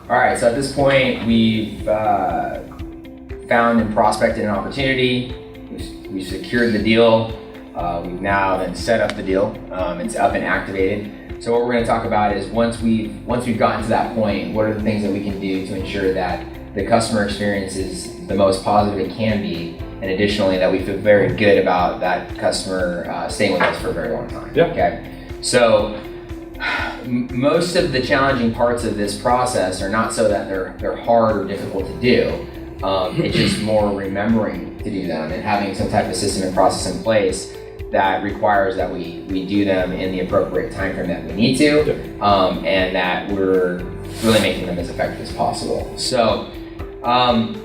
All right, so at this point, we've found and prospected an opportunity. We've secured the deal. We've now then set up the deal. It's up and activated. So what we're going to talk about is once we've gotten to that point, what are the things that we can do to ensure that the customer experience is the most positive it can be, and additionally that we feel very good about that customer staying with us for a very long time. Yeah. Okay. So most of the challenging parts of this process are not so that they're hard or difficult to do. It's just more remembering to do them and having some type of system and process in place that requires that we do them in the appropriate time frame that we need to, and that we're really making them as effective as possible. So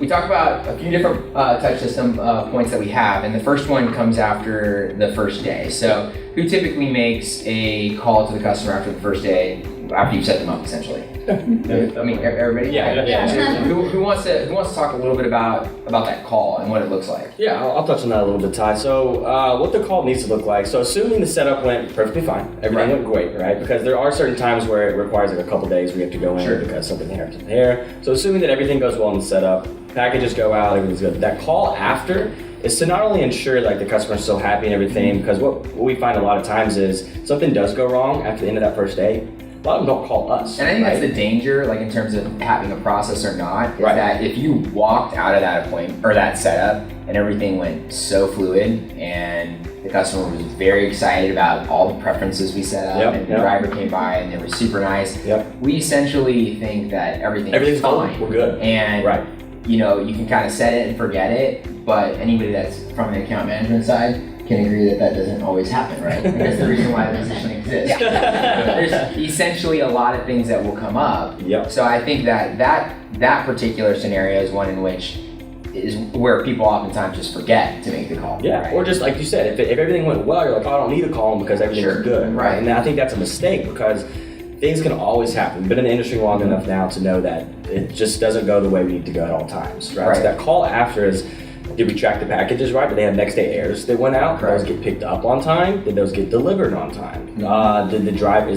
we talked about a few different touch system points that we have, and the first one comes after the first day. So who typically makes a call to the customer after the first day, after you've set them up, essentially? I mean, everybody? Yeah. Who wants to talk a little bit about that call and what it looks like? Yeah, I'll touch on that a little bit, Ty. So what the call needs to look like. So assuming the setup went perfectly fine, everything went great, right? Because there are certain times where it requires like a couple days where you have to go in because something here, something there. So assuming that everything goes well in the setup, packages go out, everything's good. That call after is to not only ensure like the customer's so happy and everything, because what we find a lot of times is something does go wrong after the end of that first day. A lot of them don't call us. And I think that's the danger, like in terms of having a process or not, is that if you walked out of that appointment or that setup and everything went so fluid and the customer was very excited about all the preferences we set up and the driver came by and they were super nice, we essentially think that everything's fine. We're good. And you know, you can kind of set it and forget it, but anybody that's from the account management side can agree that doesn't always happen, right? And that's the reason why the position exists. There's essentially a lot of things that will come up. So I think that particular scenario is one in which is where people oftentimes just forget to make the call. Right? Or just like you said, if everything went well, you're like, oh, I don't need to call them because everything's good. Right. And I think that's a mistake because things can always happen. We've been in the industry long enough now to know that it just doesn't go the way we need to go at all times, right? So that call after is, did we track the packages right? Did they have next day airs that went out? Did those get picked up on time? Did those get delivered on time? Is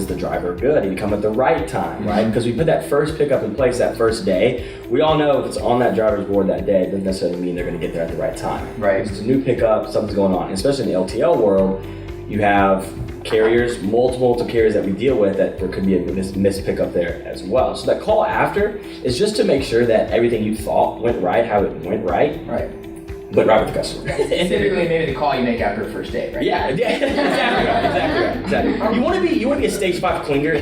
the driver good? Did he come at the right time, right? Because we put that first pickup in place that first day. We all know if it's on that driver's board that day, it doesn't necessarily mean they're going to get there at the right time. Right. It's a new pickup, something's going on. Especially in the LTL world, you have carriers, multiple carriers that we deal with that there could be a missed pickup there as well. So that call after is just to make sure that everything you thought went right, how it went right. But right with the customer. Typically, maybe the call you make after the first day, right? Yeah, exactly. You want to be a stage 5 clinger in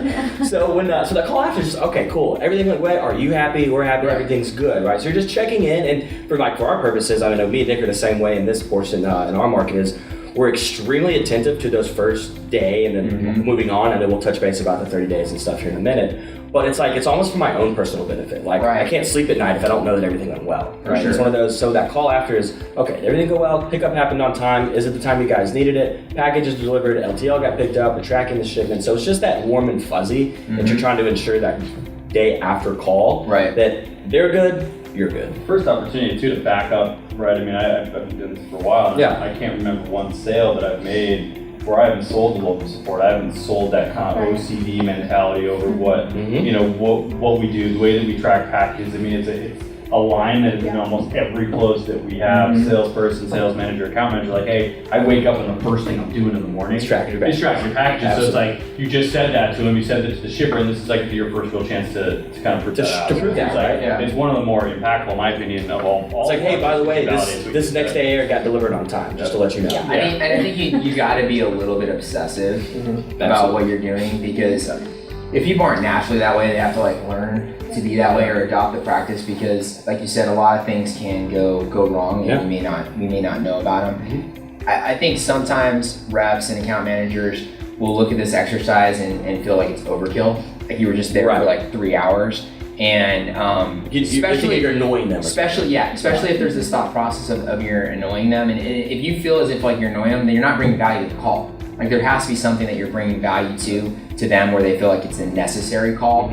situations. So so that call after is just, okay, cool. Everything went well. Are you happy? We're happy. Everything's good, right? So you're just checking in, and for our purposes, I don't know, me and Nick are the same way in this portion in our market is. We're extremely attentive to those first day and then moving on, and then we'll touch base about the 30 days and stuff here in a minute. But it's like, it's almost for my own personal benefit. Like, I can't sleep at night if I don't know that everything went well. Right? It's one of those, so that call after is, okay, did everything go well? Pickup happened on time. Is it the time you guys needed it? Package is delivered, LTL got picked up, we're tracking the shipment. So it's just that warm and fuzzy that you're trying to ensure that day after call, that they're good, you're good. First opportunity too to back up, right? I mean, I've been doing this for a while. I can't remember one sale that I've made where I haven't sold the local support. I haven't sold that kind of OCD mentality over what you know what we do, the way that we track packages. I mean, it's a line that is in almost every close that we have. Salesperson, sales manager, account manager. Like, hey, I wake up and the first thing I'm doing in the morning is tracking your packages. Absolutely. So it's like you just said that to him. You said that to the shipper, and this is like your first real chance to kind of prove that out. Prove that, it's one of the more impactful, in my opinion, of all. It's like, hey, by the way, this next day air got delivered on time, just to let you know. I mean, I think you got to be a little bit obsessive about what you're doing, because if people aren't naturally that way, they have to like learn to be that way or adopt the practice, because like you said, a lot of things can go wrong and we may not know about them. I think sometimes reps and account managers will look at this exercise and feel like it's overkill. Like you were just there for like 3 hours, and especially you're annoying them. Especially if there's this thought process of you're annoying them, and if you feel as if like you're annoying them, then you're not bringing value to the call. Like there has to be something that you're bringing value to them where they feel like it's a necessary call.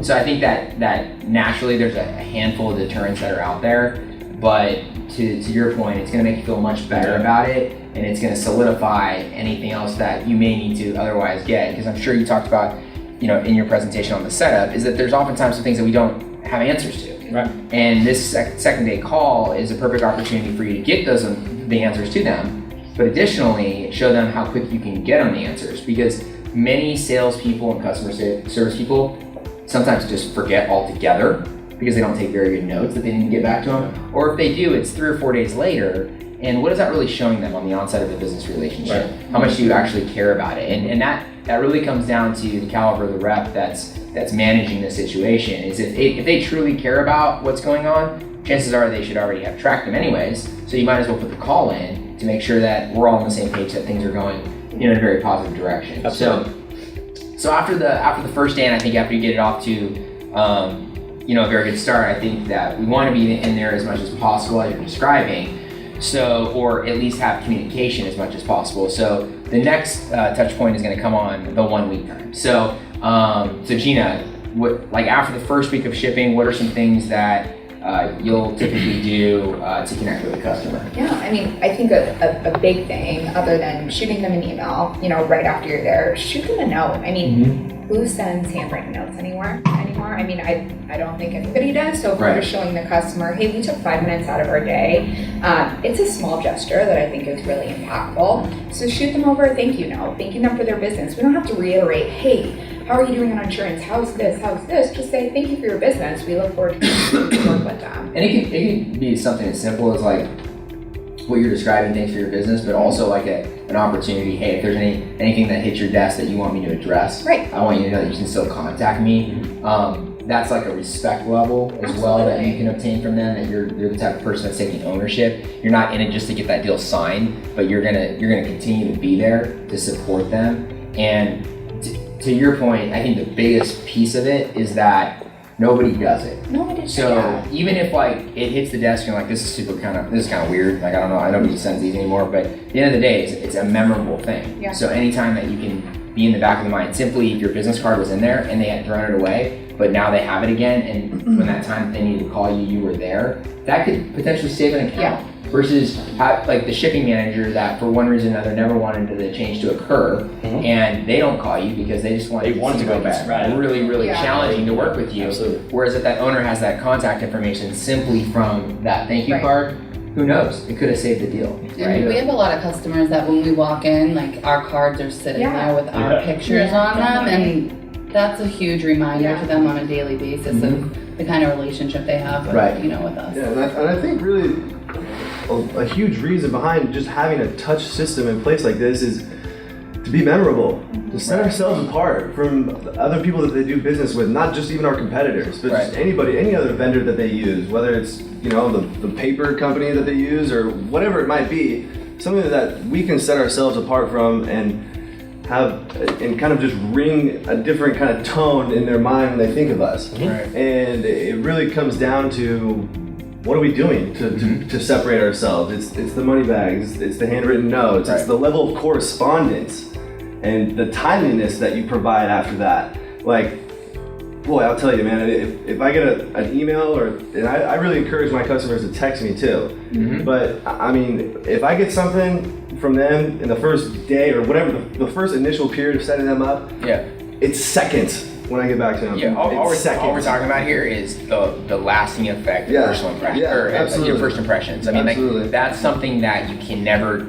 So I think that naturally there's a handful of deterrents that are out there, but to your point, it's going to make you feel much better about it, and it's going to solidify anything else that you may need to otherwise get. Because I'm sure you talked about in your presentation on the setup, is that there's oftentimes some things that we don't have answers to. Right. And this second day call is a perfect opportunity for you to get the answers to them, but additionally show them how quick you can get them the answers, because many salespeople and customer service people sometimes just forget altogether because they don't take very good notes that they didn't get back to them, or if they do, it's 3 or 4 days later. And what is that really showing them on the onset of the business relationship? Right. How much do you actually care about it? And that really comes down to the caliber of the rep that's managing the situation. Is if they truly care about what's going on, chances are they should already have tracked them anyways. So you might as well put the call in to make sure that we're all on the same page, that things are going in a very positive direction. Absolutely. So after the first day, and I think after you get it off to a very good start, I think that we want to be in there as much as possible as you're describing. So, or at least have communication as much as possible. So the next touch point is going to come on the 1 week time. So Gina, after the first week of shipping, what are some things that you'll typically do to connect with a customer? Yeah, I mean, I think a big thing, other than shooting them an email, right after you're there, shoot them a note. I mean, who sends handwritten notes anymore? I mean, I don't think anybody does. So if we're just showing the customer, hey, we took 5 minutes out of our day, it's a small gesture that I think is really impactful. So shoot them over a thank you note, thanking them for their business. We don't have to reiterate, hey, how are you doing on insurance? How's this? Just say thank you for your business. We look forward to continuing to work with them. And it can be something as simple as what you're describing, thanks for your business, but also an opportunity. Hey, if there's anything that hits your desk that you want me to address, I want you to know that you can still contact me. That's a respect level as well that you can obtain from them, that you're the type of person that's taking ownership. You're not in it just to get that deal signed, but you're gonna continue to be there to support them. And to your point, I think the biggest piece of it is that nobody does it. So even if it hits the desk and you're this is kind of weird. I don't know, nobody sends these anymore. But at the end of the day, it's a memorable thing. Yeah. So anytime that you can be in the back of the mind, simply if your business card was in there and they had thrown it away, but now they have it again, and when that time they needed to call you, you were there. That could potentially save an account. Versus the shipping manager that for one reason or another never wanted the change to occur, and they don't call you because they just want to go back. Right. Really challenging to work with you. Absolutely. Whereas if that owner has that contact information simply from that thank you card, who knows? It could have saved the deal. And we have a lot of customers that when we walk in, our cards are sitting there with our pictures on them, and that's a huge reminder to them on a daily basis of the kind of relationship they have with, with us. Yeah, and I think really a huge reason behind just having a touch system in place like this is to be memorable, to set ourselves apart from other people that they do business with, not just even our competitors, but just any other vendor that they use, whether it's the paper company that they use or whatever it might be, something that we can set ourselves apart from and kind of just ring a different kind of tone in their mind when they think of us. And it really comes down to, what are we doing to separate ourselves? It's the money bags, it's the handwritten notes, it's the level of correspondence and the timeliness that you provide after that. Boy, I'll tell you, man, if I get an email and I really encourage my customers to text me too. But I mean, if I get something from them in the first day or whatever, the first initial period of setting them up, it's seconds when I get back to them. Yeah, all we're talking about here is the lasting effect of personal impression, or your first impressions. I mean, that's something that you can never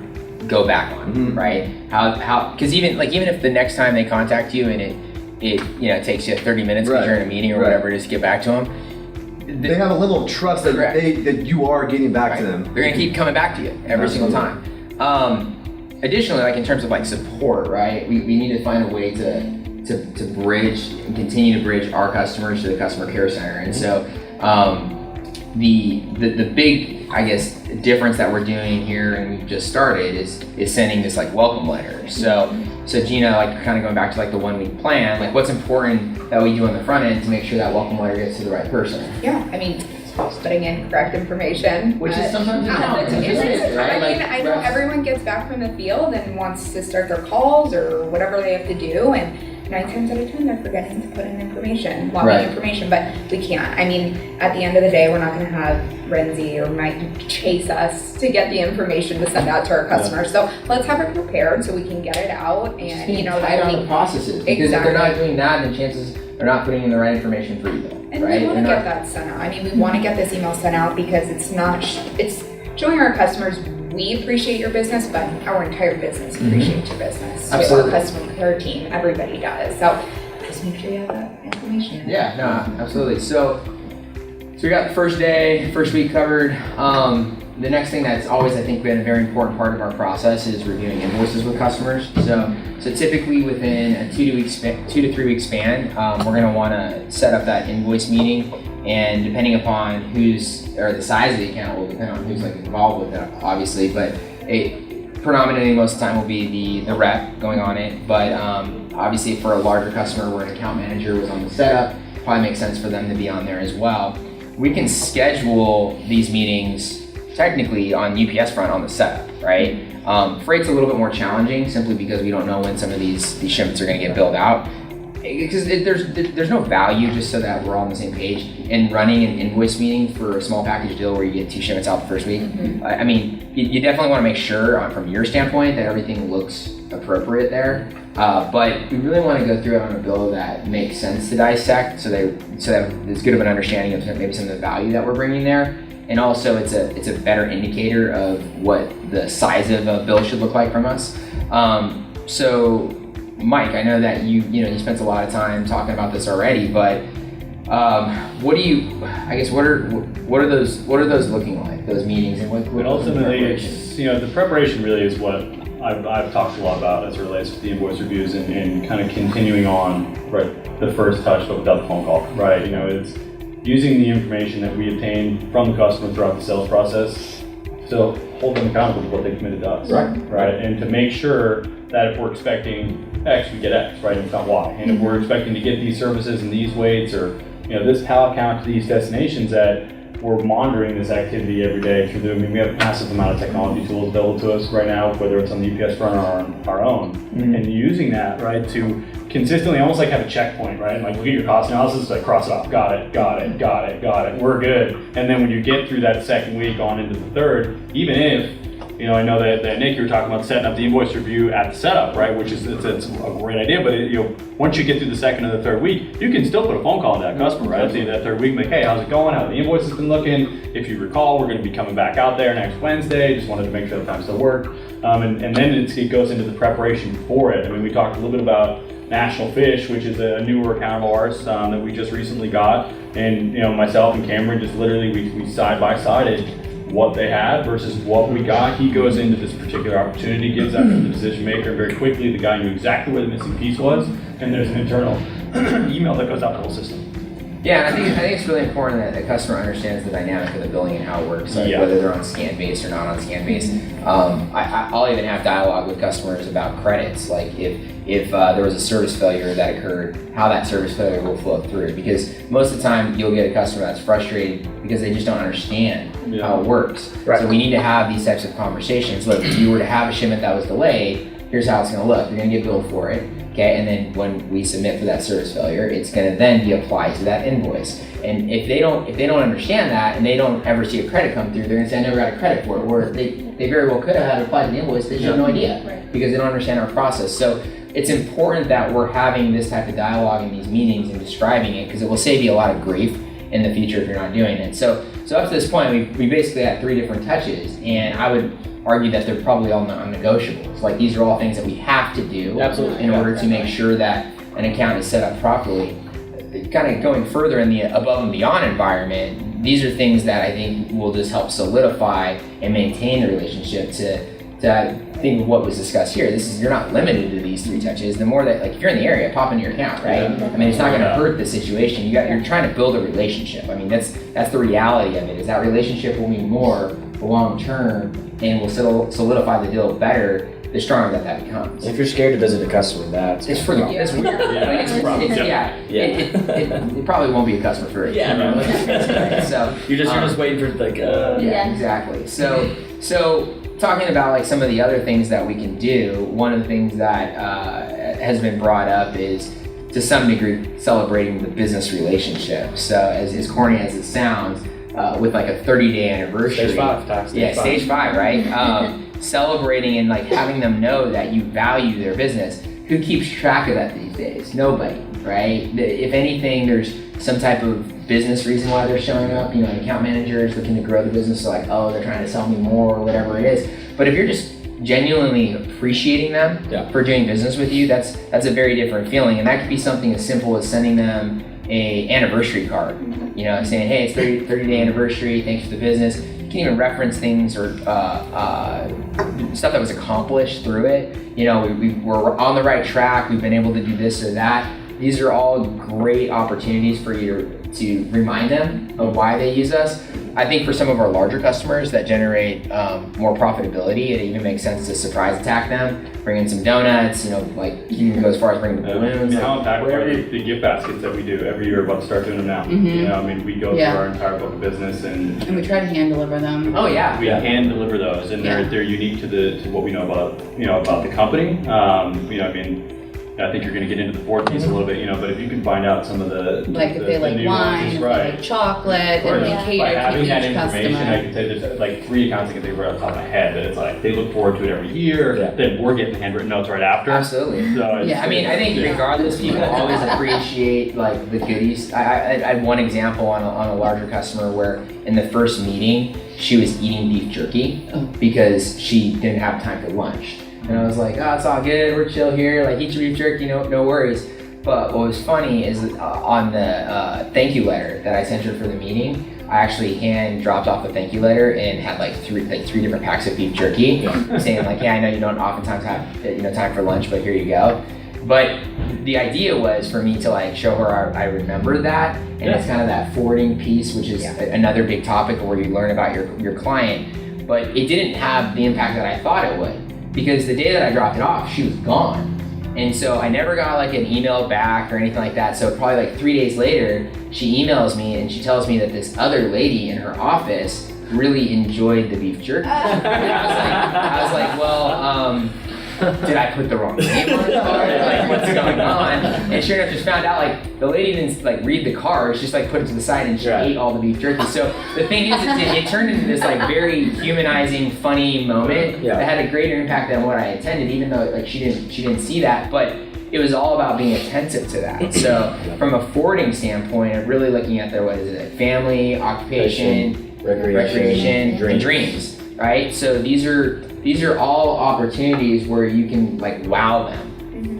go back on, right? How? Because even if the next time they contact you and it takes you 30 minutes because you're in a meeting or whatever it is to get back to them, they have a level of trust that you are getting back to them. They're gonna keep coming back to you every single time. Additionally, in terms of support, right? We need to find a way to bridge and continue to bridge our customers to the customer care center. And so the big, I guess, difference that we're doing here, and we've just started, is sending this welcome letter. So Gina, kind of going back to the 1 week plan, what's important that we do on the front end to make sure that welcome letter gets to the right person? Yeah, I mean, putting in correct information, which is sometimes right? I know everyone gets back from the field and wants to start their calls or whatever they have to do, and 9 times out of 10 they're forgetting to put in information, login Right. information, but we can't. I mean, at the end of the day, we're not gonna have Renzi or Mike chase us to get the information to send out to our customers. So let's have it prepared so we can get it out and, you know, tight that on we the processes, because if they're not doing that, then chances they're not putting in the right information for you, And right? we want to They're get that sent out. I mean, we want to get this email sent out because it's not, it's showing our customers we appreciate your business, but our entire business appreciates your business. Absolutely. Our customer care team, everybody does. So just make sure you have that information. Yeah, no, absolutely. So we got the first day, first week covered. The next thing that's always, I think, been a very important part of our process is reviewing invoices with customers. So typically within a 2 to 3 week span, we're going to want to set up that invoice meeting, and depending upon the size of the account will depend on who's like involved with it, obviously. But predominantly most of the time will be the rep going on it. But obviously for a larger customer where an account manager was on the setup, probably makes sense for them to be on there as well. We can schedule these meetings technically on UPS front on the setup, right? Freight's a little bit more challenging simply because we don't know when some of these shipments are going to get billed out. Because there's no value, just so that we're all on the same page, in running an invoice meeting for a small package deal where you get 2 shipments out the first week. I mean, you definitely want to make sure from your standpoint that everything looks appropriate there. But we really want to go through it on a bill that makes sense to dissect, so that there's good of an understanding of maybe some of the value that we're bringing there. And also it's a better indicator of what the size of a bill should look like from us. So Mike, I know that you spent a lot of time talking about this already, but what are those looking like, those meetings, and what ultimately it's, the preparation really is what I've talked a lot about as it relates to the invoice reviews and kind of continuing on, right, the first touch but without the phone call, right? It's using the information that we obtain from the customer throughout the sales process to hold them accountable to what they committed to us. Right? And to make sure that if we're expecting X, we get X, right? And if not Y. And if we're expecting to get these services in these weights or, this pallet count to these destinations, that we're monitoring this activity every day through we have a massive amount of technology tools available to us right now, whether it's on the UPS front or on our own. And using that, right, to consistently almost like have a checkpoint, right? Like look at your cost analysis, like cross it off, got it, we're good. And then when you get through that second week on into the third, even if, I know that Nick, you were talking about setting up the invoice review at the setup, right? Which is it's a great idea, but once you get through the second or the third week, you can still put a phone call to that customer, right? At the end of that third week, like, hey, how's it going? How the invoice has been looking? If you recall, we're going to be coming back out there next Wednesday. Just wanted to make sure the time still worked. And then it goes into the preparation for it. I mean, we talked a little bit about National Fish, which is a newer account of ours that we just recently got. And, myself and Cameron just literally, we side-by-sided what they had versus what we got. He goes into this particular opportunity, gives that to the decision maker, and very quickly the guy knew exactly where the missing piece was, and there's an internal email that goes out the whole system. Yeah, and I think it's really important that the customer understands the dynamic of the billing and how it works, like whether they're on scan base or not on scan base. I'll even have dialogue with customers about credits, like if there was a service failure that occurred, how that service failure will flow through. Because most of the time you'll get a customer that's frustrated because they just don't understand how it works. Right. So we need to have these types of conversations. Look, if you were to have a shipment that was delayed, here's how it's going to look. You're going to get billed for it. Okay, and then when we submit for that service failure, it's going to then be applied to that invoice. And if they don't understand that, and they don't ever see a credit come through, they're going to say, I never got a credit for it. Or they very well could have had it applied to the invoice, they just have no idea because they don't understand our process. So it's important that we're having this type of dialogue in these meetings and describing it, because it will save you a lot of grief in the future if you're not doing it. So up to this point, we basically had 3 different touches, and I would argue that they're probably all non-negotiables. Like these are all things that we have to do in order to make sure that an account is set up properly. Kind of going further in the above and beyond environment, these are things that I think will just help solidify and maintain the relationship. To think of what was discussed here, you're not limited to these 3 touches. The more that, like, if you're in the area, pop into your account, right? I mean, it's not going to hurt the situation. You're trying to build a relationship. I mean, that's the reality of it. Is that relationship will mean more long term and will solidify the deal better the stronger that becomes. If you're scared to visit a customer, that's it's for the it's weird. It probably won't be a customer for it. So you're just waiting for like exactly. So talking about like some of the other things that we can do, one of the things that has been brought up is to some degree celebrating the business relationship. So as corny as it sounds, with like a 30-day anniversary. Stage 5, Stage 5, right? Celebrating and like having them know that you value their business. Who keeps track of that these days? Nobody, right? If anything, there's some type of business reason why they're showing up. You know, an account manager is looking to grow the business, so like, oh, they're trying to sell me more or whatever it is. But if you're just genuinely appreciating them for doing business with you, that's a very different feeling. And that could be something as simple as sending them a anniversary card, you know, saying, hey, it's 30-day anniversary, thanks for the business. You can even reference things or stuff that was accomplished through it. You know, we're on the right track, we've been able to do this or that. These are all great opportunities for you to remind them of why they use us. I think for some of our larger customers that generate more profitability, it even makes sense to surprise attack them, bring in some donuts, you know, like you can go as far as bringing the balloons. How impactful are the gift baskets that we do every year? About to start doing them now. You know, I mean, we go through our entire book of business and we try to hand deliver them. Oh yeah, we hand deliver those, and they're unique to what we know about the company. You know, I mean, I think you're going to get into the board piece a little bit, you know, but if you can find out some of the like if they like wine, if they like chocolate, and they cater by having to that each information, customer. I can say there's like 3 accounts I can think of right off the top of my head that it's like they look forward to it every year. Then we're getting handwritten notes right after. Absolutely. So I mean, I think regardless, people always appreciate like the goodies. I had one example on a larger customer where in the first meeting she was eating beef jerky because she didn't have time for lunch. And I was like, oh, it's all good, we're chill here, like eat your beef jerky, no worries. But what was funny is on the thank you letter that I sent her for the meeting, I actually hand dropped off a thank you letter and had like three different packs of beef jerky, saying like, yeah, I know you don't oftentimes have time for lunch, but here you go. But the idea was for me to like show her I remember that, and it's kind of that forwarding piece, which is another big topic where you learn about your client. But it didn't have the impact that I thought it would. Because the day that I dropped it off, she was gone. And so I never got like an email back or anything like that. So probably like 3 days later, she emails me and she tells me that this other lady in her office really enjoyed the beef jerky. And I was like, well, did I put the wrong name on the card? Like, what's going on? And sure enough, just found out like the lady didn't like read the card. She just like put it to the side and she ate all the beef jerky. So the thing is, it turned into this like very humanizing, funny moment that had a greater impact than what I intended. Even though like she didn't see that, but it was all about being attentive to that. So from a forwarding standpoint, I'm really looking at their family, occupation, recreation, and dreams. Right? So these are all opportunities where you can like wow them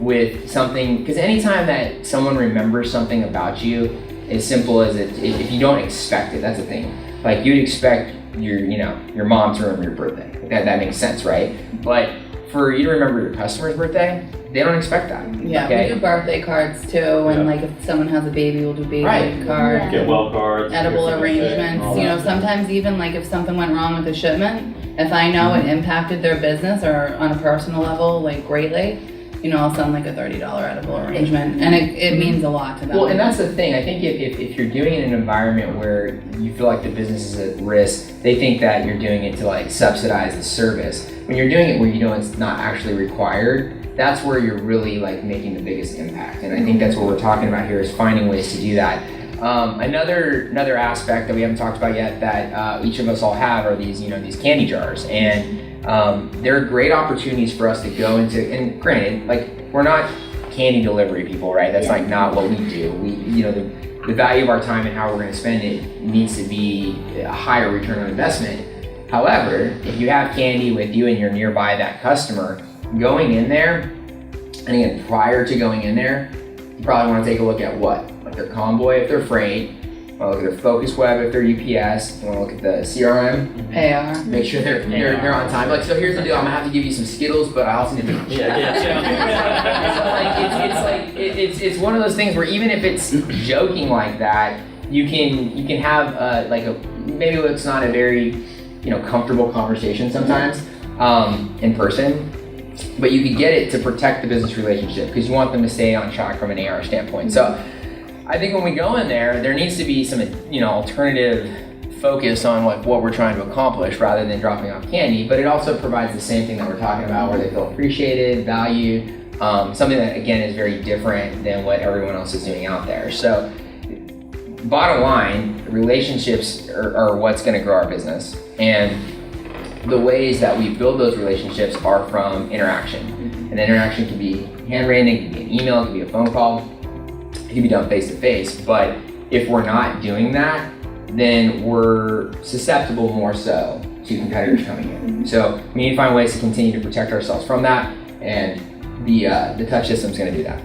with something, because anytime that someone remembers something about you, as simple as if you don't expect it, that's the thing. Like you'd expect your mom to remember your birthday. That makes sense, right? But for you to remember your customer's birthday, they don't expect that. Yeah, we do birthday cards too, and like if someone has a baby, we'll do baby cards. Get well cards. Edible arrangements. You know, sometimes even like if something went wrong with the shipment, if I know it impacted their business or on a personal level, like greatly, you know, I'll send like a $30 edible arrangement, and it means a lot to them. Well, and that's the thing. I think if you're doing it in an environment where you feel like the business is at risk, they think that you're doing it to like subsidize the service. When you're doing it where you know it's not actually required, that's where you're really like making the biggest impact. And I think that's what we're talking about here is finding ways to do that. Another aspect that we haven't talked about yet that each of us all have are these candy jars, and they're great opportunities for us to go into. And granted, like we're not candy delivery people, right? That's like not what we do. We the value of our time and how we're going to spend it needs to be a higher return on investment. However, if you have candy with you and you're nearby that customer, going in there, and again, prior to going in there, you probably want to take a look at what? Like their Convoy if they're freight, you want to look at their Focus Web if they're UPS, you want to look at the CRM, AR. Make sure they're on time. Like, so here's the deal, I'm gonna have to give you some Skittles, but I also need to it's one of those things where even if it's joking like that, you can have maybe it's not a very comfortable conversation sometimes in person, but you could get it to protect the business relationship because you want them to stay on track from an AR standpoint. So I think when we go in there needs to be some alternative focus on like what we're trying to accomplish rather than dropping off candy, but it also provides the same thing that we're talking about where they feel appreciated, valued, something that again is very different than what everyone else is doing out there. So bottom line, relationships are what's going to grow our business, and the ways that we build those relationships are from interaction. And the interaction can be handwritten, it can be an email, it can be a phone call, it can be done face to face. But if we're not doing that, then we're susceptible more so to competitors coming in. So we need to find ways to continue to protect ourselves from that, and the touch system is going to do that.